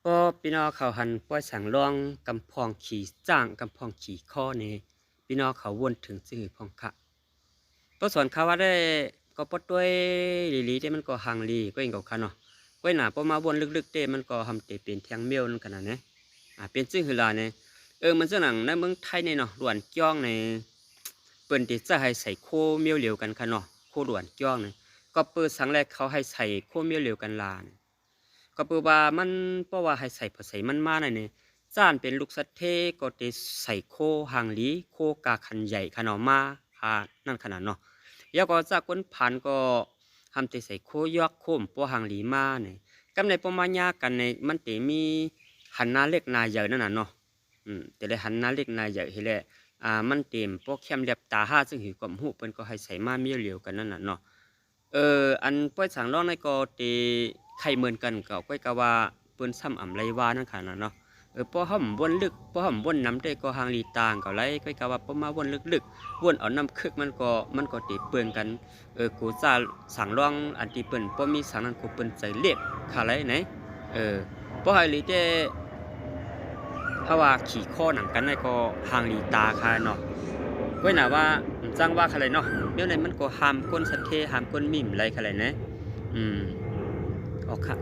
ก็พี่น้องเขาหันป้อยสังรองกำพองขี่จ้างกำพองขี่ข้อนี่พี่น้องเขาวนถึงสื่อพองค่ะก็สอนเขาว่าได้ก็ปดด้วยลีๆที่มันก็ห่างลีก็เองกับเขาเนาะก็หนาพอมาวนลึกๆเต้มันก็ทำเตเป็นเทียงเมียวนั่นขนาดนี้เป็นซึ่งหือลาเนี่ยมันซึ่งหนังในเมืองไทยเนี่ยเนาะหลวนจ้องในเปิ่นที่จะให้ใส่โคเมียวเหลียวกันค่ะเนาะโคหลวนจ้องเนี่ยก็เปิดสังแรกเขาให้ใส่โคเมียวเหลียวกันลาเนี่ย ก็เปิดว่ามันเพราะว่าให้ใส่ภาษามันมาหน่อยนี่จ้านเป็นลูกสัตว์เทก็จะใส่โคหางลีโคกาคันใหญ่ขนาดมานั่นขนาดเนาะแล้วก็จากคนผ่านก็ทำแต่ใส่โคยอกโคมปัวหางลีมาเนี่ยกำในประมาณยากันในมันจะมีหันหน้าเล็กนาใหญ่นั่นน่ะเนาะแต่เลยหันหน้าเล็กนาใหญ่ให้แหละมันเต็มพวกเข้มเล็บตาห้าซึ่งหิวกับหูเปิ้นก็ให้ใส่มาเมียเหลียวกันนั่นน่ะเนาะ อันป้อยสังร้องในก็ตีไข่เหมือนกันก็ก้อยกะว่าเปิ้นซ้ำอ่ำไรว่านั่นค่ะเนาะป้อห่ำวนลึกป้อห่ำวนน้ำได้ก็หางลีต่างก็ไรก้อยกะว่าป้อมาวนลึกๆวนเอาน้ำคึกมันก็ตีเปื่อนกันกูจะสังร้องอันที่เปิ้นป้อมีสังนั้นกูเปิ้นใจเล็บค่ะไรไหนป้อให้ลีแต่ถ้าว่าขี่ข้อหนังกันในก็หางลีตาค่ะเนาะ ก้อยหนาว่าจ้างว่าอะไรเนาะเดี๋ยวในมันก็หามก้นสัตเทหามก้นมิ่มไรอะไรนะอืมออกค่ะ